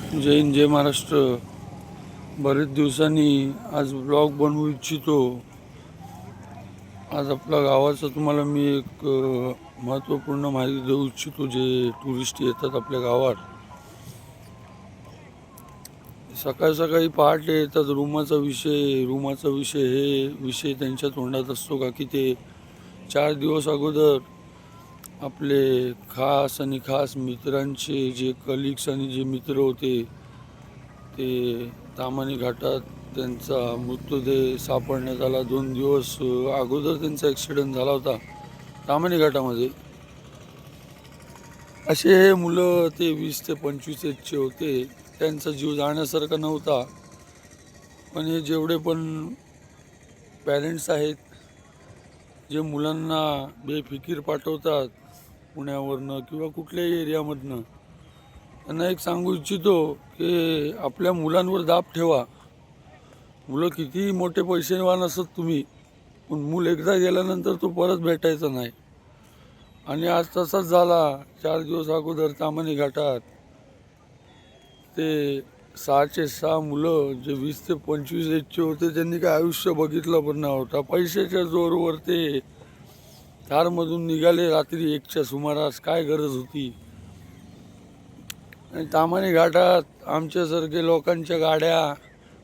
जय हिंद, जय महाराष्ट्र. बरेच दिवसांनी आज ब्लॉग बनवू इच्छितो. आज आपल्या गावाचं तुम्हाला मी एक महत्त्वपूर्ण माहिती देऊ इच्छितो. जे टुरिस्ट येतात आपल्या गावात, सकाळी सकाळी पहाटे येतात. रूमाचा विषय हे विषय त्यांच्या तोंडात असतो का की ते 4 दिवस अगोदर आपले खास मित्रांचे जे कलिग्स आणि जे मित्र होते ते तामानी घाटात त्यांचा मृतदेह सापडण्यात आला. 2 दिवस अगोदर त्यांचा ॲक्सिडेंट झाला होता तामानी घाटामध्ये. असे हे मुलं ते 20 ते 25 एजचे होते. त्यांचा जीव जाण्यासारखा नव्हता. पण हे जेवढे पण पॅरेंट्स आहेत जे मुलांना बेफिकीर पाठवतात पुण्यावरनं किंवा कुठल्याही एरियामधनं, त्यांना एक सांगू इच्छितो की आपल्या मुलांवर दाब ठेवा. मुलं कितीही मोठे पैसेवान असत तुम्ही, पण मूल एकदा गेल्यानंतर तो परत भेटायचा नाही. आणि आज तसाच झाला. 4 दिवस अगोदर तामानी घाटात ते 6चे 6 मुलं जे 20 ते 25 एजचे होते, त्यांनी काय आयुष्य बघितलं पण नव्हता. पैशाच्या जोरवर ते कारमधून निघाले रात्री 1च्या सुमारास. काय गरज होती? आणि तामानी घाटात आमच्यासारखे लोकांच्या गाड्या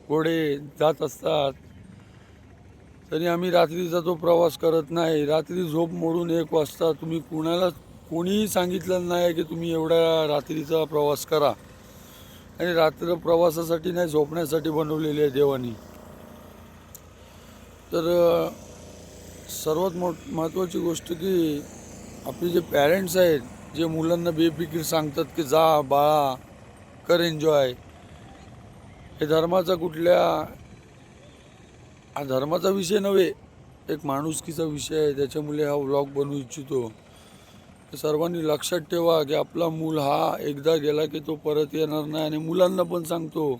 घोडे जात असतात, तरी आम्ही रात्रीचा तो प्रवास करत नाही. रात्री झोप मोडून 1 वाजता तुम्ही कोणीही सांगितलं नाही की तुम्ही एवढा रात्रीचा प्रवास करा. आणि रात्र प्रवासासाठी नाही, झोपण्यासाठी बनवलेली आहे देवानी. तर सर्वात महत्त्वाची गोष्ट की आपले जे पॅरेंट्स आहेत, जे मुलांना बेफिकीर सांगतात की जा बाळा कर एन्जॉय, हे हा धर्माचा विषय नव्हे, एक माणुसकीचा विषय आहे. त्याच्यामुळे हा व्लॉग बनवू इच्छितो. सर्वांनी लक्षात ठेवा की आपला मूल हा एकदा गेला की तो परत येणार नाही. आणि मुलांना पण सांगतो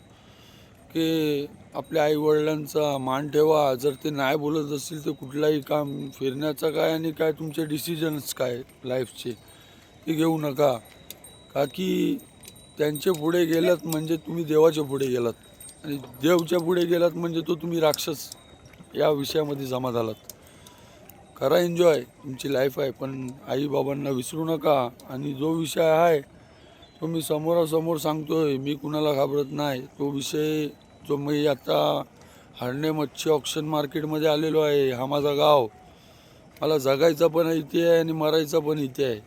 की आपल्या आईवडिलांचा मान ठेवा. जर ते नाही बोलत असतील तर कुठलाही काम, फिरण्याचा काय आणि काय तुमचे डिसिजन्स काय लाईफचे, ते घेऊ नका. का की त्यांचे पुढे गेलात म्हणजे तुम्ही देवाच्या पुढे गेलात, आणि देवच्या पुढे गेलात म्हणजे तो तुम्ही राक्षस या विषयामध्ये जमा झालात. करा एन्जॉय, तुमची लाईफ आहे, पण आईबाबांना विसरू नका. आणि जो विषय आहे तो मी समोरासमोर सांगतोय, मी कुणाला घाबरत नाही. तो विषय जो मी आता हरणे मच्छी ऑक्शन मार्केटमध्ये आलेलो आहे, हा माझा गाव. मला जगायचा पण इथे आहे आणि मरायचा पण इथे आहे.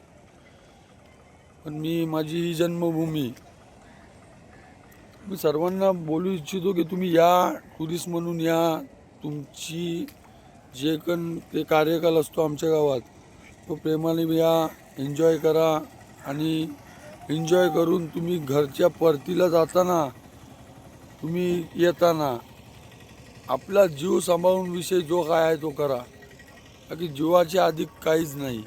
पण माझी ही जन्मभूमी. मी सर्वांना बोलू इच्छितो की तुम्ही या, टुरिस्ट म्हणून या. तुमची जे ते कार्यकाल असतो आमच्या गावात, तो प्रेमाने या, एन्जॉय करा. आणि एन्जॉय करून तुम्ही घरच्या परतीला जाताना, तुम्ही येताना आपला जीव सांभाळून विषय जो काय आहे तो करा. की जीवाच्या अधिक काहीच नाही.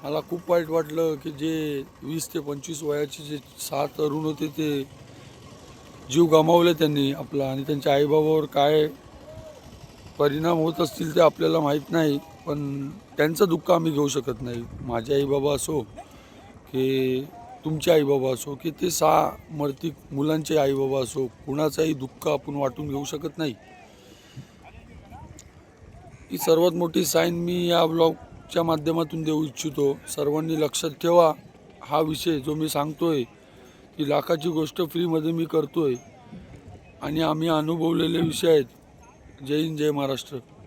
मला खूप वाईट वाटलं की जे 20 ते 25 वयाचे जे 6 तरुण होते ते जीव गमावले त्यांनी आपला. आणि त्यांच्या आईबाबावर काय परिणाम होत असतील ते आपल्याला माहीत नाही, पण त्यांचं दुःख आम्ही घेऊ शकत नाही. माझे आईबाबा असो की तुमचे आईबाबा असो की ते 6 मर्तिक मुलांचे आईबाबा असो, कुणाचंही दुःख आपण वाटून घेऊ शकत नाही. ही सर्वात मोठी साईन मी या ब्लॉगच्या माध्यमातून देऊ इच्छितो. सर्वांनी लक्षात ठेवा, हा विषय जो मी सांगतोय की लाखाची गोष्ट फ्रीमध्ये मी करतोय आणि आम्ही अनुभवलेले विषय आहेत. जय हिंद, जय महाराष्ट्र.